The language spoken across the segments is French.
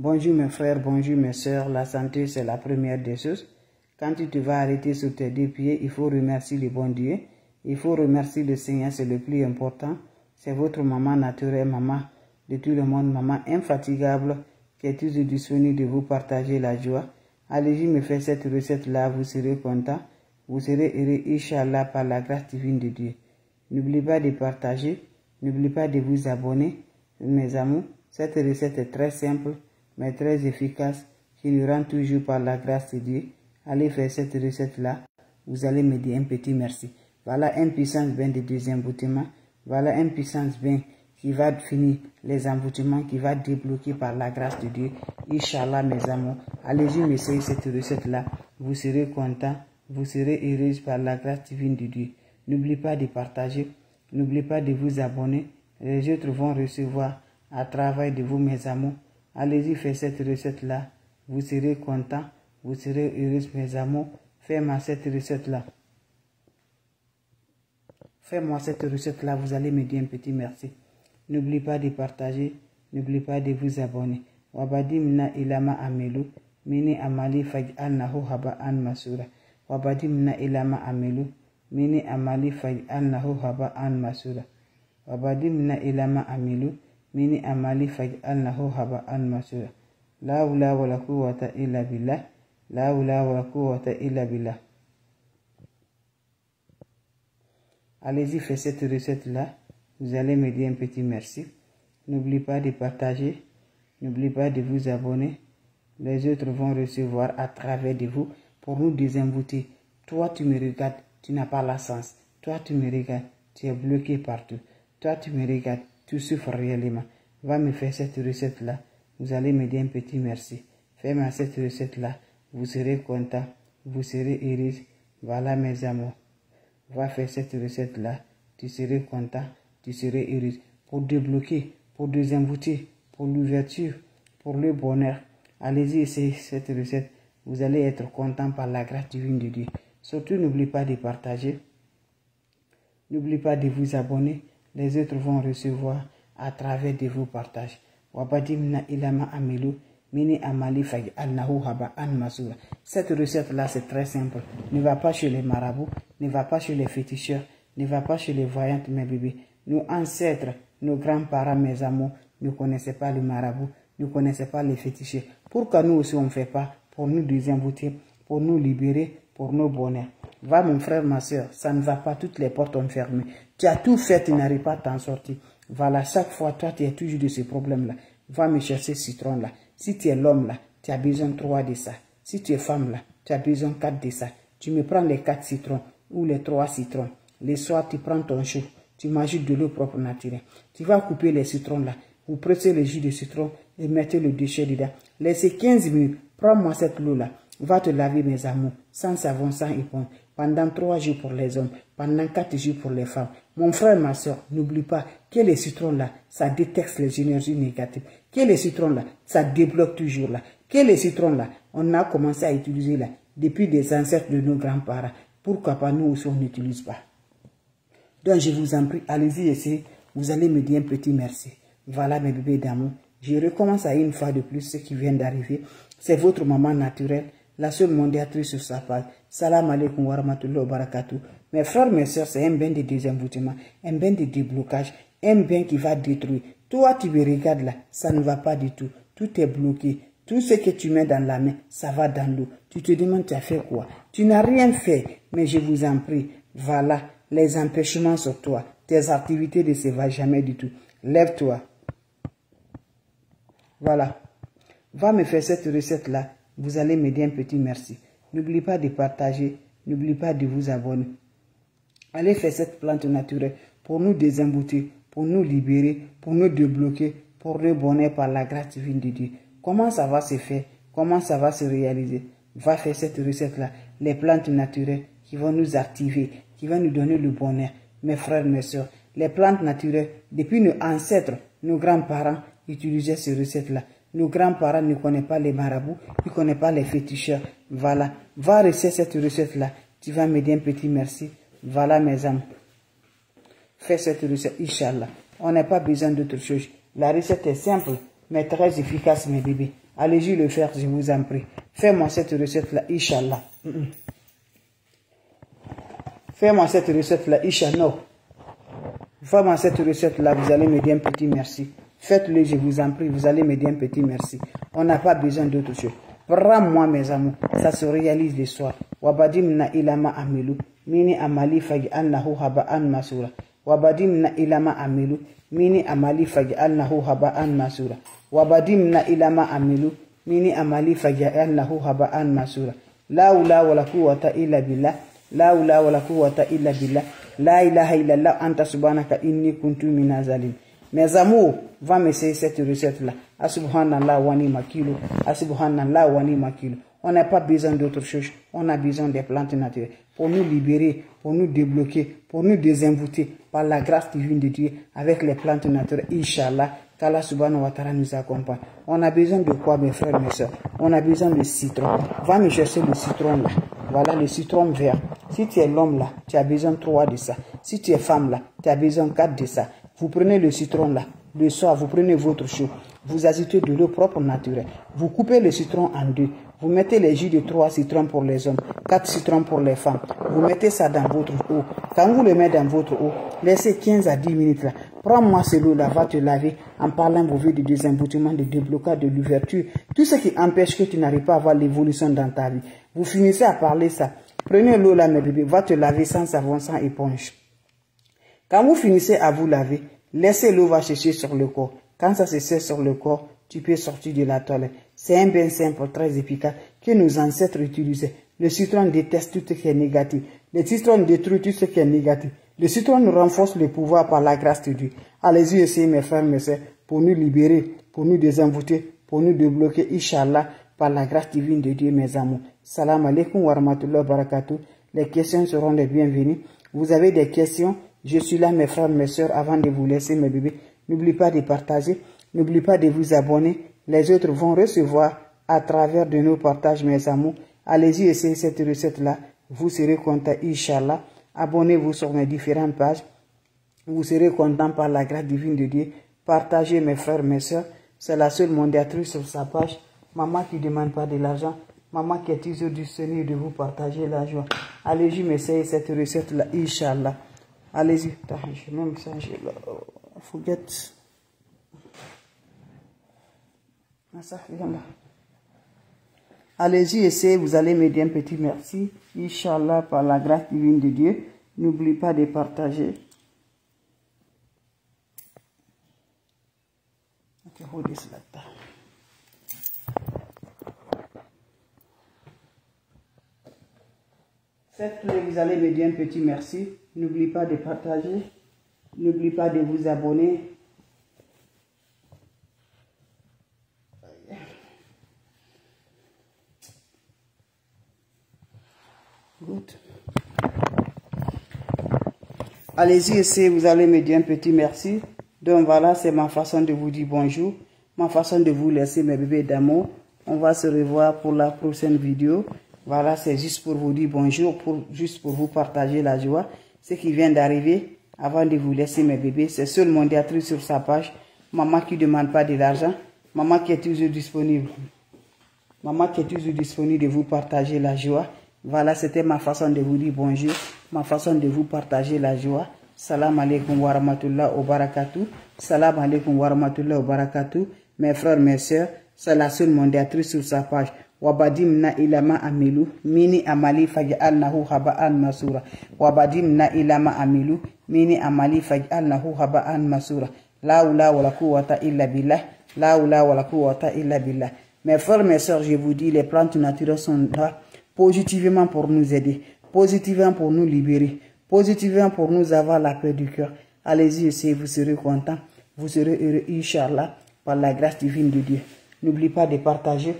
Bonjour mes frères, bonjour mes soeurs, la santé c'est la première des choses. Quand tu te vas arrêter sur tes deux pieds, il faut remercier le bon Dieu. Il faut remercier le Seigneur, c'est le plus important. C'est votre maman naturelle, maman de tout le monde, maman infatigable, qui est toujours disponible de vous partager la joie. Allez-y me faire cette recette-là, vous serez content. Vous serez heureux, Inch'Allah, par la grâce divine de Dieu. N'oubliez pas de partager, n'oubliez pas de vous abonner, mes amours. Cette recette est très simple, mais très efficace, qui nous rend toujours par la grâce de Dieu. Allez faire cette recette-là, vous allez me dire un petit merci. Voilà un puissance bain de désemboutement. Voilà un puissance bain qui va finir les emboutements, qui va débloquer par la grâce de Dieu. Inch'Allah, mes amours. Allez-y, m'essayer cette recette-là. Vous serez content, vous serez heureuse par la grâce divine de Dieu. N'oubliez pas de partager, n'oubliez pas de vous abonner. Les autres vont recevoir à travers de vous, mes amours. Allez-y, faites cette recette-là. Vous serez content, vous serez heureuse, mes amours. Faites-moi cette recette-là. Faites-moi cette recette-là, vous allez me dire un petit merci. N'oubliez pas de partager, n'oubliez pas de vous abonner. Wabadi mina ilama amelu, mini amali faj'alnahu haba'an masura. Wabadi mina ilama amelu, mini amali faj'alnahu haba'an masura. Wabadi mina ilama amelu, mini amali faj'alnahu haba'an masura. La hawla wa la quwwata illa billah. La hawla wa la quwwata illa billah. Allez-y, faites cette recette-là. Vous allez me dire un petit merci. N'oubliez pas de partager. N'oubliez pas de vous abonner. Les autres vont recevoir à travers de vous pour nous désembouter. Toi, tu me regardes, tu n'as pas la sens. Toi, tu me regardes, tu es bloqué partout. Toi, tu me regardes, tu souffres réellement. Va me faire cette recette-là. Vous allez me dire un petit merci. Fais-moi cette recette-là. Vous serez content. Vous serez heureux. Voilà mes amours. Va faire cette recette-là, tu seras content, tu seras heureux. Pour débloquer, pour désembouter, pour l'ouverture, pour le bonheur. Allez-y, essayez cette recette. Vous allez être content par la grâce divine de Dieu. Surtout, n'oubliez pas de partager. N'oubliez pas de vous abonner. Les autres vont recevoir à travers de vos partages. Wabadimna ilama amelu. Mini amali faj'alnahu haba'an masura. Cette recette-là, c'est très simple. Ne va pas chez les marabouts, ne va pas chez les féticheurs, ne va pas chez les voyantes, mes bébés. Nos ancêtres, nos grands-parents, mes amours, ne connaissaient pas les marabouts, ne connaissaient pas les féticheurs. Pourquoi nous aussi on ne fait pas? Pour nous désembouter, pour nous libérer, pour nos bonheurs. Va mon frère, ma soeur, ça ne va pas, toutes les portes ont fermé. Tu as tout fait, tu n'arrives pas à t'en sortir. Voilà, chaque fois, toi, tu es toujours de ces problèmes-là. Va me chercher ce citron-là. Si tu es l'homme là, tu as besoin 3 de ça. Si tu es femme là, tu as besoin 4 de ça. Tu me prends les 4 citrons ou les 3 citrons. Le soir, tu prends ton chou. Tu m'ajoutes de l'eau propre naturelle. Tu vas couper les citrons là. Vous pressez le jus de citron et mettez le déchet dedans. Laissez 15 minutes. Prends-moi cette eau là. Va te laver mes amours. Sans savon, sans éponge. Pendant 3 jours pour les hommes. Pendant 4 jours pour les femmes. Mon frère, ma soeur, n'oublie pas que les citrons là, ça détecte les énergies négatives. Que les citrons là, ça débloque toujours là. Que les citrons là, on a commencé à utiliser là, depuis des ancêtres de nos grands-parents. Pourquoi pas nous aussi on n'utilise pas? Donc je vous en prie, allez-y essayer. Vous allez me dire un petit merci. Voilà mes bébés d'amour. Je recommence à une fois de plus ce qui vient d'arriver. C'est votre maman naturelle, la seule mondiatrice sur sa page. Salam alaikum wa rahmatullahi wa barakatuh. Mes frères, mes soeurs, c'est un bain de désemboutement, un bain de déblocage, un bain qui va détruire. Toi, tu me regardes là, ça ne va pas du tout. Tout est bloqué. Tout ce que tu mets dans la main, ça va dans l'eau. Tu te demandes, tu as fait quoi? Tu n'as rien fait, mais je vous en prie. Voilà, les empêchements sur toi. Tes activités ne se vont jamais du tout. Lève-toi. Voilà. Va me faire cette recette-là. Vous allez me dire un petit merci. N'oubliez pas de partager. N'oubliez pas de vous abonner. Allez faire cette plante naturelle pour nous désembouter, pour nous libérer, pour nous débloquer, pour le bonheur par la grâce divine de Dieu. Comment ça va se faire? Comment ça va se réaliser? Va faire cette recette-là. Les plantes naturelles qui vont nous activer, qui vont nous donner le bonheur. Mes frères, mes soeurs, les plantes naturelles, depuis nos ancêtres, nos grands-parents utilisaient ces recettes-là. Nos grands-parents ne connaissent pas les marabouts, ils ne connaissent pas les féticheurs. Voilà. Va recevoir cette recette-là. Tu vas me dire un petit merci. Voilà mes amis. Fais cette recette, Inch'Allah. On n'a pas besoin d'autre chose. La recette est simple, mais très efficace, mes bébés. Allez-y le faire, je vous en prie. Fais-moi cette recette-là, Inch'Allah. Fais-moi cette recette-là, Inch'Allah. Fais-moi cette recette-là, vous allez me dire un petit merci. Faites-le, je vous en prie, vous allez me dire un petit merci. On n'a pas besoin d'autre chose. Prends-moi, mes amours, ça se réalise le soir. Wabadimna ilama amilu, mini amali fagi annahu haba'an masura. Wabadimna ilama amilu, mini amali fagi annahu haba'an masura. Wabadimna ilama amilu, mini amali fagi annahu haba'an masura. La hawla wala quwwata illa billah. La hawla wala quwwata illa billah. La ilaha illallah anta subhanaka inni kuntu minazalim. Mes amours, va m'essayer cette recette-là. Asubhanallah wani makilo. Asubhanallah wani makilo. On n'a pas besoin d'autre chose. On a besoin des plantes naturelles. Pour nous libérer, pour nous débloquer, pour nous désenvoûter par la grâce divine de Dieu avec les plantes naturelles. Inch'Allah, qu'Allah subhanahu wa ta'ala nous accompagne. On a besoin de quoi, mes frères, mes soeurs? On a besoin de citron. Va me chercher le citron là. Voilà le citron vert. Si tu es l'homme là, tu as besoin 3 de ça. Si tu es femme là, tu as besoin 4 de ça. Vous prenez le citron là. Le soir, vous prenez votre chou. Vous ajoutez de l'eau propre naturelle. Vous coupez le citron en 2. Vous mettez les jus de 3 citrons pour les hommes, 4 citrons pour les femmes. Vous mettez ça dans votre eau. Quand vous le mettez dans votre eau, laissez 15 à 10 minutes là. Prends-moi ce lot là, va te laver en parlant vos vies de désemboutement, de déblocage, de l'ouverture. Tout ce qui empêche que tu n'arrives pas à avoir l'évolution dans ta vie. Vous finissez à parler ça. Prenez l'eau là, mes bébés, va te laver sans savon, sans éponge. Quand vous finissez à vous laver, laissez l'eau va sécher sur le corps. Quand ça se sèche sur le corps, tu peux sortir de la toilette. C'est un bain simple, très efficace, que nos ancêtres utilisaient. Le citron déteste tout ce qui est négatif. Le citron détruit tout ce qui est négatif. Le citron nous renforce le pouvoir par la grâce de Dieu. Allez-y essayer, mes frères, mes sœurs, pour nous libérer, pour nous désenvoûter, pour nous débloquer, Inch'Allah, par la grâce divine de Dieu, mes amours. Salam alaikum wa rahmatullahi wa barakatuh. Les questions seront les bienvenues. Vous avez des questions? Je suis là, mes frères, mes sœurs, avant de vous laisser, mes bébés. N'oubliez pas de partager. N'oubliez pas de vous abonner. Les autres vont recevoir à travers de nos partages, mes amours. Allez-y, essayez cette recette-là. Vous serez content, Inch'Allah. Abonnez-vous sur mes différentes pages. Vous serez content par la grâce divine de Dieu. Partagez, mes frères, mes sœurs. C'est la seule mondiatrice sur sa page. Maman qui ne demande pas de l'argent. Maman qui est toujours disponible de vous partager la joie. Allez-y, essayez cette recette-là, Inch'Allah. Allez-y. Même ça, forget. Allez-y, essayez, vous allez me dire un petit merci. Inch'Allah, par la grâce divine de Dieu. N'oubliez pas de partager. Okay, hold this like that. Faites-le, vous allez me dire un petit merci. N'oubliez pas de partager. N'oubliez pas de vous abonner. Good. Allez-y, essayez, vous allez me dire un petit merci. Donc voilà, c'est ma façon de vous dire bonjour. Ma façon de vous laisser, mes bébés d'amour. On va se revoir pour la prochaine vidéo. Voilà, c'est juste pour vous dire bonjour, juste pour vous partager la joie. Ce qui vient d'arriver, avant de vous laisser, mes bébés, c'est seul mondiatrice sur sa page. Maman qui ne demande pas de l'argent. Maman qui est toujours disponible. Maman qui est toujours disponible de vous partager la joie. Voilà, c'était ma façon de vous dire bonjour, ma façon de vous partager la joie. Salam alaikum wa rahmatullah wa barakatuh. Salam alaikum wa rahmatullah wa barakatuh. Mes frères, mes sœurs, c'est la seule mondiatrice sur sa page. Wabadimna ilama amilu, mini amali faj'alnahu haba'an masura. Wabadimna ilama amilu, mini amali faj'alnahu haba'an masura. La hawla wala quwwata illa billah. La hawla wala quwwata illa billah. Mes frères, mes sœurs, je vous dis, les plantes naturelles sont là positivement pour nous aider, positivement pour nous libérer, positivement pour nous avoir la paix du cœur. Allez-y, essayez, vous serez content, vous serez heureux, Inch'Allah, par la grâce divine de Dieu. N'oubliez pas de partager,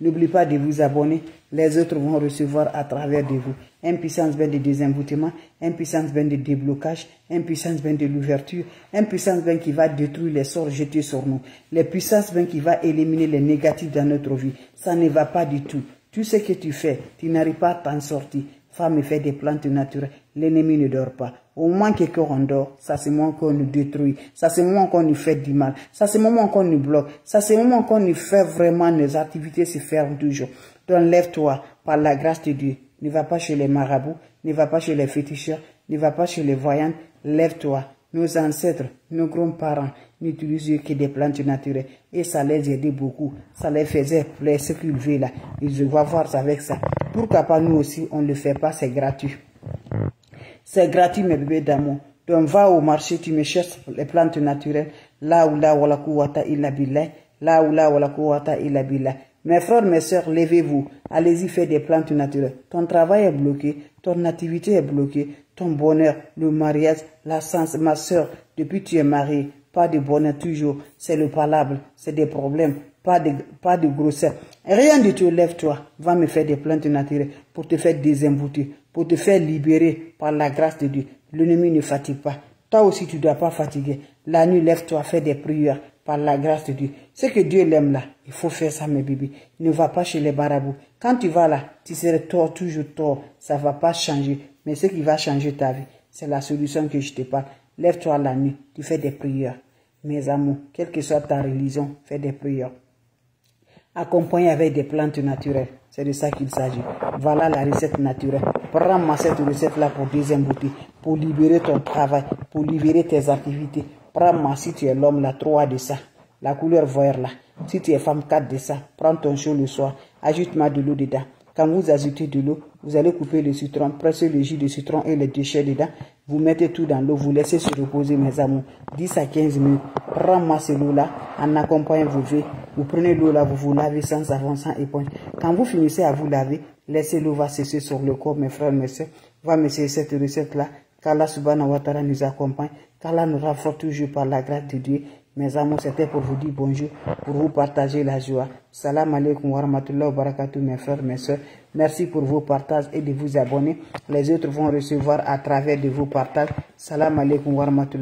n'oubliez pas de vous abonner, les autres vont recevoir à travers de vous. Un puissance bain de désemboutement, un puissance bain de déblocage, un puissance bain de l'ouverture, un puissance bain qui va détruire les sorts jetés sur nous, les puissances bain qui va éliminer les négatifs dans notre vie. Ça ne va pas du tout. Tout ce que tu fais, tu n'arrives pas à t'en sortir. Femme fait des plantes naturelles, l'ennemi ne dort pas. Au moment que on dort, ça c'est le moment qu'on nous détruit. Ça c'est le moment qu'on nous fait du mal. Ça c'est le moment qu'on nous bloque. Ça c'est le moment qu'on nous fait vraiment nos activités se ferment toujours. Donc lève-toi par la grâce de Dieu. Ne va pas chez les marabouts, ne va pas chez les féticheurs, ne va pas chez les voyants. Lève-toi. Nos ancêtres, nos grands-parents n'utilisaient que des plantes naturelles et ça les aidait beaucoup. Ça les faisait plaisir ce qu'ils veulent là. Ils vont voir ça avec ça. Pourquoi pas nous aussi, on ne le fait pas, c'est gratuit. C'est gratuit mes bébés d'amour. Donc va au marché, tu me cherches les plantes naturelles. Là où là, wala quwwata illa billah. Là où là, wala quwwata illa billah. Mes frères, mes sœurs, levez-vous. Allez-y faire des plantes naturelles. Ton travail est bloqué, ton activité est bloquée, ton bonheur, le mariage, la sens, ma sœur, depuis que tu es mariée, pas de bonheur toujours, c'est le palable, c'est des problèmes, pas de grossesse. Rien du tout, lève-toi, va me faire des plantes naturelles pour te faire désemboutir, pour te faire libérer par la grâce de Dieu. L'ennemi ne fatigue pas. Toi aussi, tu ne dois pas fatiguer. La nuit, lève-toi, fais des prières par la grâce de Dieu. Ce que Dieu l'aime là, il faut faire ça, mes bébés. Ne va pas chez les marabouts. Quand tu vas là, tu seras tort, toujours tort. Ça ne va pas changer. Mais ce qui va changer ta vie, c'est la solution que je te parle. Lève-toi la nuit, tu fais des prières. Mes amours, quelle que soit ta religion, fais des prières. Accompagne avec des plantes naturelles. C'est de ça qu'il s'agit. Voilà la recette naturelle. Prends-moi cette recette-là pour désemboutir, pour libérer ton travail, pour libérer tes activités. Prends-moi si tu es l'homme, la 3 de ça. La couleur vert là. Si tu es femme, 4 de ça. Prends ton chaud le soir. Ajoute-moi de l'eau dedans. Quand vous ajoutez de l'eau, vous allez couper le citron, presser le jus de citron et les déchets dedans. Vous mettez tout dans l'eau, vous laissez se reposer, mes amours. 10 à 15 minutes. Prends-moi ce lot-là, en accompagnant vos vies. Vous prenez l'eau là, vous vous lavez sans savon, sans éponge. Quand vous finissez à vous laver, laissez l'eau va cesser sur le corps, mes frères, mes soeurs. Va me faire cette recette-là. Qu'Allah subhanahu wa ta'ala nous accompagne. Qu'Allah nous renforce toujours par la grâce de Dieu. Mes amours, c'était pour vous dire bonjour, pour vous partager la joie. Salam alaikum wa rahmatullahi wa barakatuh, mes frères, mes soeurs. Merci pour vos partages et de vous abonner. Les autres vont recevoir à travers de vos partages. Salam alaikum wa rahmatullahi.